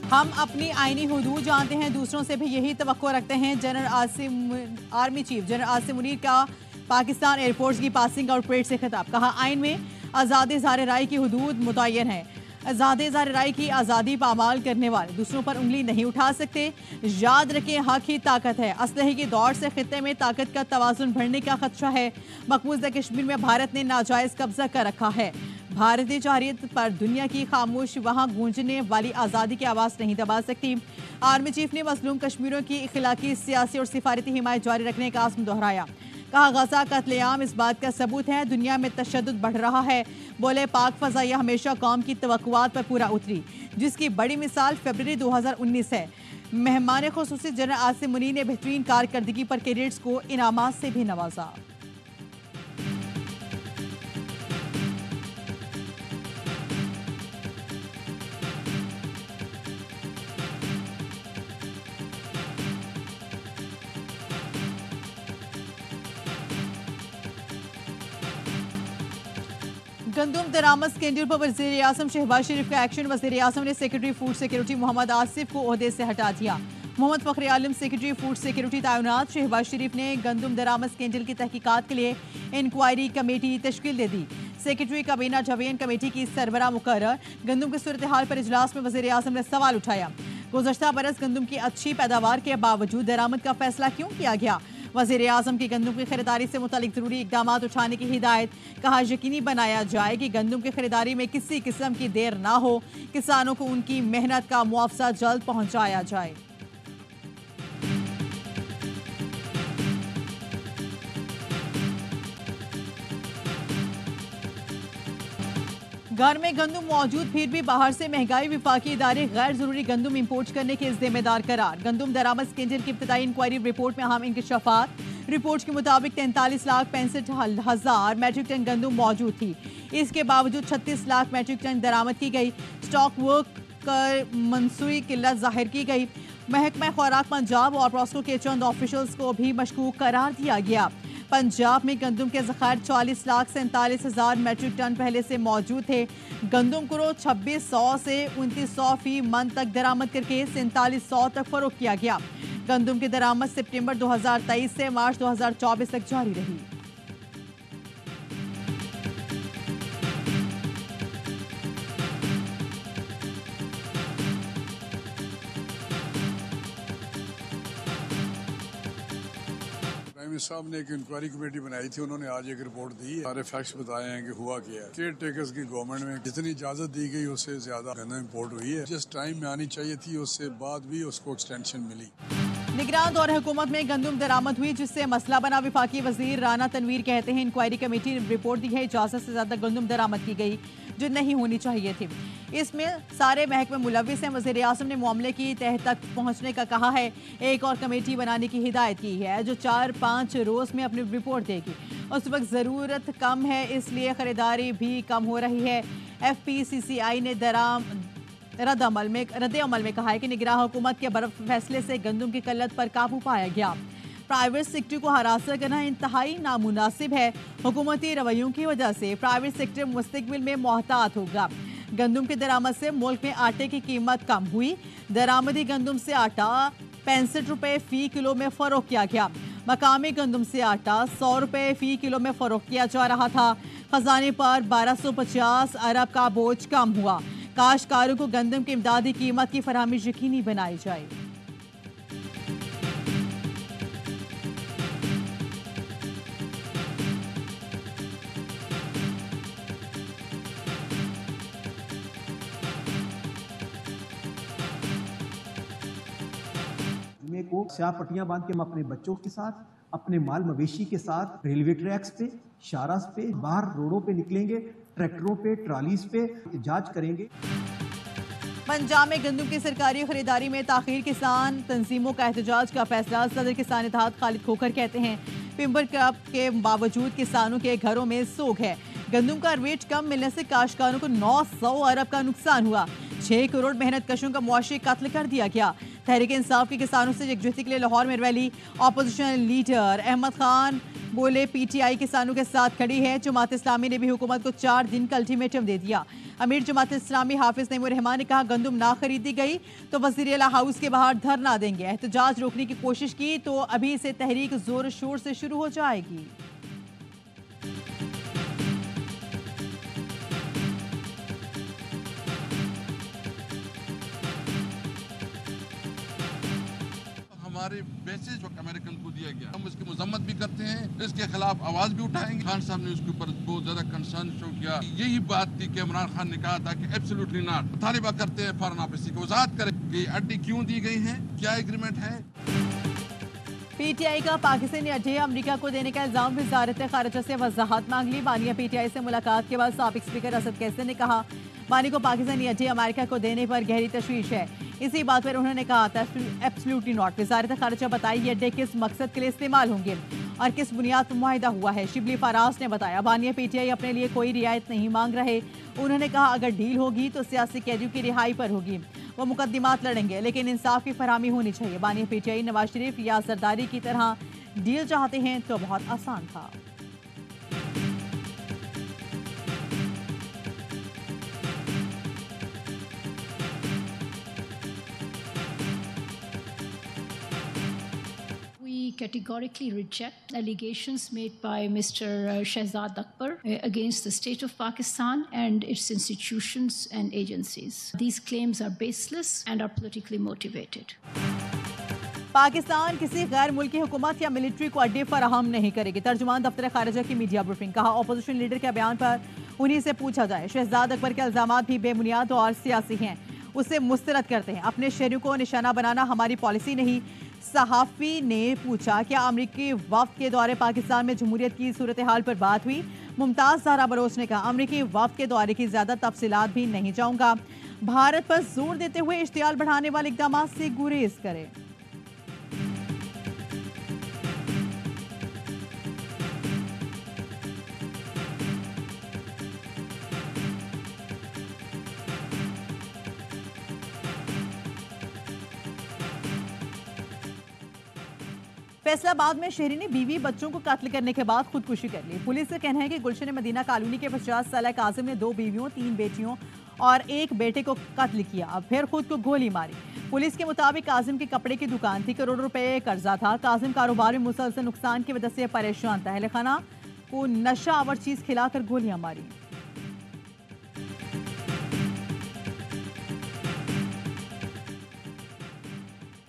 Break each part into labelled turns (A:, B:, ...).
A: हम अपनी आईनी हुदूद जानते हैं, दूसरों से भी यही तवक्को रखते हैं। Army chief general Asim Munir का पाकिस्तान एयरफोर्स की पासिंग आउट परेड से खिताब। कहा, आइन में आज़ाद इज़हार राय की हुदूद मुतय्यन है। आज़ाद इज़हार राय की आज़ादी पामाल करने वाले दूसरों पर उंगली नहीं उठा सकते। याद रखें, हक ही ताकत है। असलहे की दौड़ से खित्ते में ताकत का तवाज़ुन बढ़ने का खदशा है। मकबूजा कश्मीर में भारत ने नाजायज कब्जा कर रखा है। भारतीय जमहूरियत पर दुनिया की खामोश वहां गूंजने वाली आज़ादी की आवाज़ नहीं दबा सकती। आर्मी चीफ ने मजलूम कश्मीरियों की इखलाकी, सियासी और सिफारती हिमायत जारी रखने का आज़म दोहराया। कहा, गजा कत्लेआम इस बात का सबूत है, दुनिया में तशद्दुद बढ़ रहा है। बोले, पाक फ़ज़ाइया हमेशा कौम की तवक्कुआत पर पूरा उतरी, जिसकी बड़ी मिसाल फरवरी 2019 है। मेहमान खुसूसी जनरल आसिम मुनीर ने बेहतरीन कारकर्दगी पर कैडेट्स को इनामात से भी नवाजा। गंदुम दरामद स्कैंडल पर वज़ीर आज़म शहबाज शरीफ का एक्शन। वज़ीर आज़म ने secretary food security Mohammad Asif को ओहदे से हटा दिया। Mohammad Fakhar Alam secretary food security तैनात। शहबाज शरीफ ने गंदुम दरामद स्कैंडल की तहकीकात के लिए इंक्वायरी कमेटी तश्कील दे दी। सेक्रेटरी काबीना जावेन कमेटी की सरबराह मुकर्रर। गंदुम की सूरत हाल पर इजलास में वज़ीर आज़म ने सवाल उठाया। गुज़श्ता बरस गंदुम की अच्छी पैदावार के बावजूद दरामद का फैसला क्यों किया गया। वज़ीर आज़म की गंदुम की खरीदारी से मुतालिक ज़रूरी इक़दाम उठाने की हिदायत। कहा, यकीनी बनाया जाए कि गंदुम की खरीदारी में किसी किस्म की देर ना हो। किसानों को उनकी मेहनत का मुआवजा जल्द पहुँचाया जाए। घर में गंदुम मौजूद फिर भी बाहर से महंगाई। विफाकी इदारे गैर जरूरी गंदुम इंपोर्ट करने के जिम्मेदार करार। गंदुम दरामद स्कैंडल की इब्तदाई इंक्वायरी रिपोर्ट में अहम इंकशाफात। रिपोर्ट के मुताबिक 43,65,000 मैट्रिक टन गंदुम मौजूद थी। इसके बावजूद 36 लाख मैट्रिक टन दरामद की गई। स्टॉक वर्क कर मनसूई किल्लत जाहिर की गई। महकमा खुराक पंजाब और प्रॉस्को के चंद ऑफिशियल्स को भी मशकूक करार दिया गया। पंजाब में गंदुम के ज़खायर 40,47,000 मैट्रिक टन पहले से मौजूद थे। गंदुम को 2600 से 2900 फी मन तक दरामद करके 4700 तक फरोख्त किया गया। गंदुम की दरामद सितंबर 2023 से मार्च 2024 तक जारी रही।
B: साहब ने एक इंक्वायरी कमेटी बनाई थी, उन्होंने आज एक रिपोर्ट दी है। सारे फैक्ट्स बताए हैं कि हुआ क्या है। केयर टेकर्स की गवर्नमेंट में जितनी इजाजत दी गई उससे ज्यादा गंदम इंपोर्ट हुई है। जिस टाइम में आनी चाहिए थी उससे बाद भी उसको एक्सटेंशन मिली।
A: निगरान दौर हुकूमत में गंदुम दरामद हुई, जिससे मसला बना। विफाकी वजीर राना तनवीर कहते हैं, इंक्वायरी कमेटी ने रिपोर्ट दी है, इजाजत से ज्यादा गंदुम दरामद की गई जो नहीं होनी चाहिए थी। इसमें सारे महकमे मुलविस हैं। वज़ीर आज़म ने मामले की तह तक पहुंचने का कहा है। एक और कमेटी बनाने की हिदायत की है जो 4-5 रोज में अपनी रिपोर्ट देगी। उस वक्त ज़रूरत कम है, इसलिए खरीदारी भी कम हो रही है। FPCCI ने रद्द अमल में कहा है कि निगरान हुकूमत के बर्फ फैसले से गंदुम की किल्लत पर काबू पाया गया। प्राइवेट सेक्टर को हरासा करना इंतहाई नामुनासिब है। हुकूमती रवैयों की वजह से प्राइवेट सेक्टर मुस्तकबिल में मोहतात होगा। गंदुम की दरामद से मुल्क में आटे की कीमत कम हुई। दरामदी गंदुम से आटा 65 रुपये फी किलो में फरोख्त किया गया। मकामी गंदुम से आटा 100 रुपये फी किलो में फरोख्त किया जा रहा था। खजाने पर 1250 अरब का बोझ कम हुआ। काश्तकारों को गंदम की इमदादी कीमत की फराहमी यकीनी बनाई जाए।
C: को स्याह पट्टियां बांध के हम अपने बच्चों के साथ, अपने माल मवेशी के साथ रेलवे ट्रैक्स पे, शारास पे, बाहर रोडों पे निकलेंगे, ट्रैक्टरों पे, ट्रालीज पे जांच करेंगे।
A: पंजाब में गंदम की सरकारी खरीदारी में ताखीर। किसान तंजीमों का एहतजाज का फैसला। सदर किसान इत्तेहाद खालिद खोखर कहते हैं, पिंबर क्रॉप के बावजूद किसानों के घरों में सोग है। गंदम का रेट कम मिलने से काश्तकारों को 900 अरब का नुकसान हुआ। 6 करोड़ मेहनत कशों का मुआशी कत्ल कर दिया गया। तहरीक इंसाफ के किसानों से यकजुहती के लिए लाहौर में rally. Opposition leader Ahmad Khan बोले पीटीआई किसानों के साथ खड़ी है। जमात इस्लामी ने भी हुकूमत को 4 दिन का अल्टीमेटम दे दिया। अमीर जमात इस्लामी हाफिज नईमुर रहमान ने कहा गंदुम ना खरीदी गई तो वज़ीर आला हाउस के बाहर धरना देंगे। एहतजाज रोकने की कोशिश की तो अभी से तहरीक जोर शोर से शुरू हो जाएगी।
D: हमारे बेसिस जो अमेरिकन को दिया गया, हम उसकी मजम्मत भी करते हैं, इसके खिलाफ आवाज भी उठाएंगे। खान साहब ने उसके ऊपर बहुत ज्यादा कंसर्न शो किया। यही बात थी कि इमरान खान ने कहा था कि एब्सोल्युटली नॉट। मुतालिबा करते हैं फॉरेन ऑफिस को वजाहत करें कि अड्डी क्यों दी गई है, क्या एग्रीमेंट है।
A: पीटीआई का पाकिस्तानी अड्डे अमेरिका को देने का इल्जाम, वजारत खारिजा से वजाहत मांग ली। बानिया पीटीआई से मुलाकात के बाद साबिक स्पीकर असद कैसर ने कहा बानी को पाकिस्तानी अड्डे अमेरिका को देने पर गहरी तशवीश है। इसी बात पर उन्होंने कहा था एब्सोल्युटली नॉट। वजारत खारिजा बताई ये अड्डे किस मकसद के लिए इस्तेमाल होंगे और किस बुनियाद पर मुआहिदा हुआ है। शिबली फराज ने बताया बानिया पीटीआई अपने लिए कोई रियायत नहीं मांग रहे। उन्होंने कहा अगर डील होगी तो सियासी कैदियों की रिहाई पर होगी। वो मुकदमात लड़ेंगे लेकिन इंसाफ की फरहमी होनी चाहिए। बानिया पीटीआई नवाज शरीफ या जरदारी की तरह डील चाहते हैं तो बहुत आसान था।
E: We categorically reject allegations made by Mr. Shehzad Akbar against the state of Pakistan and its institutions and agencies. These claims are baseless and are politically motivated.
A: Pakistan किसी गैर मुल्की हुकूमत या मिलिट्री को अड्डे फराहम नहीं करेगी। तर्जुमान दफ्तर खारिजा की मीडिया ब्रीफिंग। कहा ऑपोजिशन लीडर के बयान पर उन्हीं से पूछा जाए। शहजाद अकबर के इल्जाम भी बेबुनियाद और सियासी हैं, उसे मुस्तरद करते हैं। अपने शहरियों को निशाना बनाना हमारी पॉलिसी नहीं। सहाफ़ी ने पूछा क्या अमरीकी वफ्द के दौरे पाकिस्तान में जमहूरियत की सूरत हाल पर बात हुई। मुमताज़ ज़हरा बलोच ने कहा अमरीकी वफ्द के दौरे की ज़्यादा तफसीलात भी नहीं चाहूँगा। भारत पर जोर देते हुए इश्तियाल बढ़ाने वाले इक़दाम से गुरेज करें। फैसलाबाद में शहरी ने बीवी बच्चों को कत्ल करने के बाद खुदकुशी कर ली। पुलिस का कहना है कि गुलशन मदीना कॉलोनी के 50 साल काजिम ने 2 बीवियों 3 बेटियों और 1 बेटे को कत्ल किया, फिर खुद को गोली मारी। पुलिस के मुताबिक काजिम की कपड़े की दुकान थी, करोड़ों रुपए कर्जा था। काजिम कारोबार में मुसलसल नुकसान की वजह से परेशान था। अहले खाना को नशा आवर चीज खिलाकर गोलियां मारी।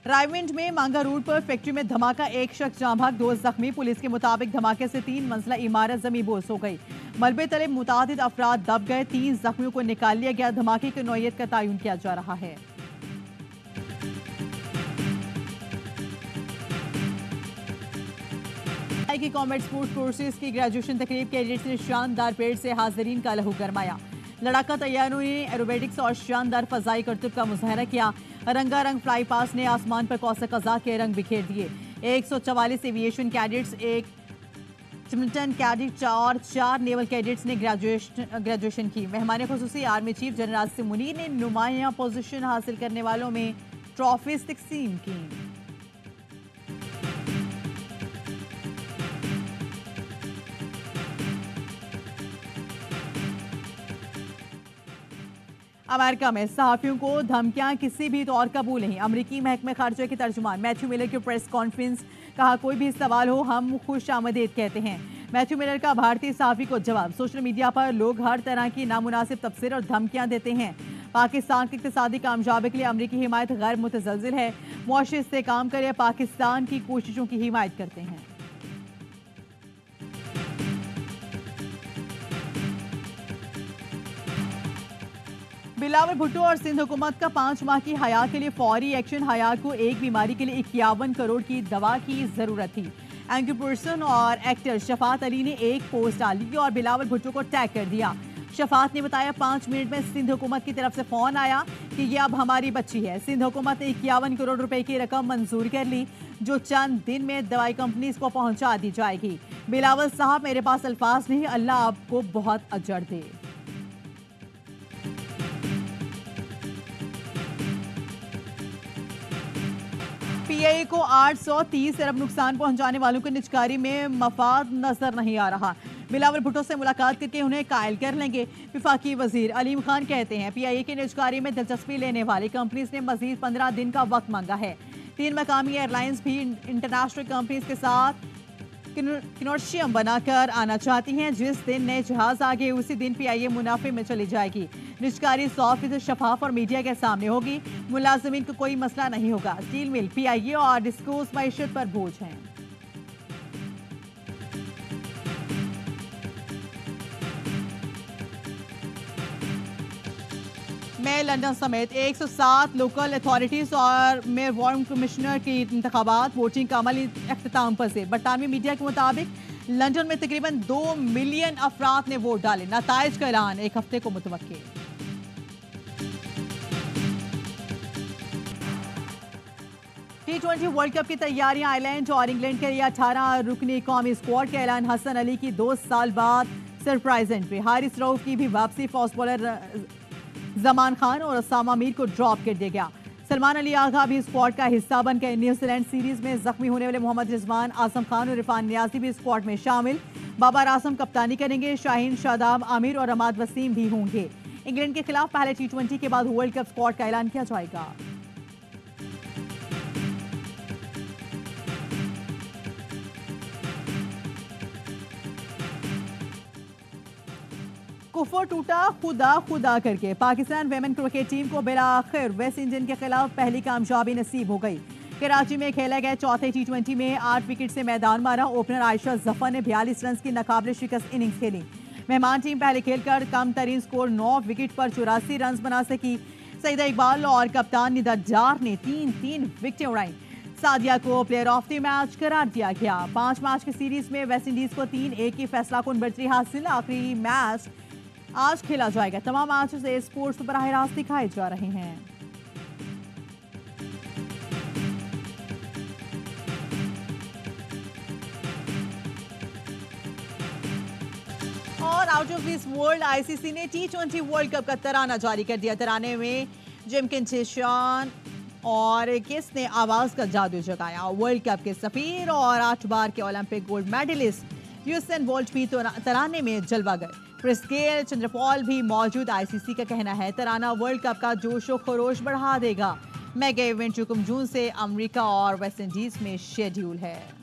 A: रायविंड में मांगा रोड पर फैक्ट्री में धमाका, 1 शख्स जाँ भाग, 2 जख्मी। पुलिस के मुताबिक धमाके से 3 मंजिला इमारत जमींबोस हो गई। मलबे तले मुतादिद अफराद दब गए। 3 जख्मियों को निकाल लिया गया। धमाके की नौयत का तयन किया जा रहा है। की कॉमर्स स्पोर्ट्स कोर्सेज की ग्रेजुएशन तकरीब कैडेट्स ने शानदार पेड़ से हाजिरीन का लहू गरमाया। लड़ाका तैयारों ने एरोबेटिक्स और शानदार फजाई करतब का मुजाहरा किया। रंगारंग फ्लाई पास ने आसमान पर कौसा कज़ा के रंग बिखेर दिए। 144 एविएशन कैडेट्स, 1 चिमटन कैडेट और 4 नेवल कैडेट्स ने ग्रेजुएशन की। मेहमान खुसूसी army chief general Asim Munir ने नुमाया पोजीशन हासिल करने वालों में ट्रॉफीज तकसीम की। अमेरिका में सहाफियों को धमकियां किसी भी तौर कबूल नहीं। अमरीकी महकमे खारजा के तर्जुमान मैथ्यू मिलर की प्रेस कॉन्फ्रेंस। कहा कोई भी सवाल हो हम खुश आमदेद कहते हैं। मैथ्यू मिलर का भारतीय सहाफी को जवाब। सोशल मीडिया पर लोग हर तरह की नामुनासिब तबसरे और धमकियां देते हैं। पाकिस्तान की इक़्तिसादी कामयाबी के लिए अमरीकी हिमायत गैर मुतज़लज़िल है। मुआशी इस्तेहकाम के लिए पाकिस्तान की कोशिशों की हिमायत करते हैं। बिलावल भुट्टो और सिंध हुकूमत का 5 माह की हयात के लिए फौरी एक्शन। हयात को एक बीमारी के लिए 51 करोड़ की दवा की जरूरत थी। एंकर पर्सन और एक्टर शफात अली ने एक पोस्ट डाली और बिलावल भुट्टो को टैग कर दिया। शफात ने बताया 5 मिनट में सिंध हुकूमत की तरफ से फोन आया कि ये अब हमारी बच्ची है। सिंध हुकूमत ने 51 करोड़ रुपए की रकम मंजूर कर ली जो चंद दिन में दवाई कंपनीज को पहुंचा दी जाएगी। बिलावल साहब मेरे पास अल्फाज नहीं, अल्लाह आपको बहुत अजर दे। पीआईए को 830 अरब नुकसान पहुंचाने वालों को निजकारी में मफाद नजर नहीं आ रहा। बिलावल भुट्टो से मुलाकात करके उन्हें कायल कर लेंगे। वफाकी वजीर अलीम खान कहते हैं पीआईए के निजकारी में दिलचस्पी लेने वाली कंपनीज ने मजीद 15 दिन का वक्त मांगा है। 3 मकामी एयरलाइंस भी इंटरनेशनल कंपनीज के साथ कंसोर्शियम बनाकर आना चाहती हैं। जिस दिन नए जहाज आगे उसी दिन पीआईए मुनाफे में चली जाएगी। निजकारी 100% शफाफ और मीडिया के सामने होगी। मुलाजमीन को कोई मसला नहीं होगा। स्टील मिल, पीआईए और डिस्कोस मईशत पर बोझ हैं। में लंदन समेत 107 लोकल अथॉरिटीज और मेयर वार्ड कमिश्नर की इंतखाबात वोटिंग का अमली अख्ताम पर से। बरतानवी मीडिया के मुताबिक लंदन में तकरीबन 2 मिलियन अफराद ने वोट डाले। नताइज का ऐलान एक हफ्ते को मुतवक्किल। T20 वर्ल्ड कप की तैयारियां आयरलैंड और इंग्लैंड के लिए 18 रुकनी कौमी स्क्वाड का ऐलान। हसन अली की 2 साल बाद सरप्राइज एंट्री। हारिस रऊफ की भी वापसी। फास्ट बॉलर जमान खान और असामा मीर को ड्रॉप कर दिया गया। सलमान अली आगा भी स्क्वाड का हिस्सा बनकर न्यूजीलैंड सीरीज में जख्मी होने वाले मोहम्मद रिजवान, आजम खान और इरफान नियाजी भी स्क्वाड में शामिल। बाबर आजम कप्तानी करेंगे। शाहीन, शादाब, आमिर और अमाद वसीम भी होंगे। इंग्लैंड के खिलाफ पहले T20 के बाद वर्ल्ड कप स्क्वाड का ऐलान किया जाएगा। कुफर टूटा खुदा खुदा करके पाकिस्तान वेमेन क्रिकेट टीम को बिलाखिर वेस्ट इंडीज के खिलाफ पहली कामयाबी नसीब हो गई। कराची में खेले गए चौथे T20 में 8 विकेट से मैदान मारा। ओपनर आयशा जफर ने 42 रन की नाकाबिल शिकस्त इनिंग्स खेली। मेहमान टीम पहले खेलकर कम तरीन स्कोर 9 विकेट पर 84 रन बना सकी। सईदा इकबाल और कप्तान निदा जार ने 3 विकेटें उड़ाई। सादिया को प्लेयर ऑफ द मैच करार दिया गया। 5 मैच की सीरीज में वेस्ट इंडीज को 3-1 की फैसला कुन बढ़तरी हासिल। आखिरी मैच आज खेला जाएगा। तमाम मैचेस ए स्पोर्ट्स पर बराह रास्त दिखाए जा रहे हैं। और out of this world ICC ने T20 वर्ल्ड कप का तराना जारी कर दिया। तराने में जिम किंचेशान और किसने आवाज का जादू जगाया। वर्ल्ड कप के सफीर और 8 बार के Olympic gold medallist Usain Bolt भी तराने में जलवागर। क्रिस गेल, चंद्रपॉल भी मौजूद। आईसीसी का कहना है तराना वर्ल्ड कप का जोशो खरोश बढ़ा देगा। मेगा इवेंट 2 जून से अमेरिका और वेस्ट इंडीज में शेड्यूल है।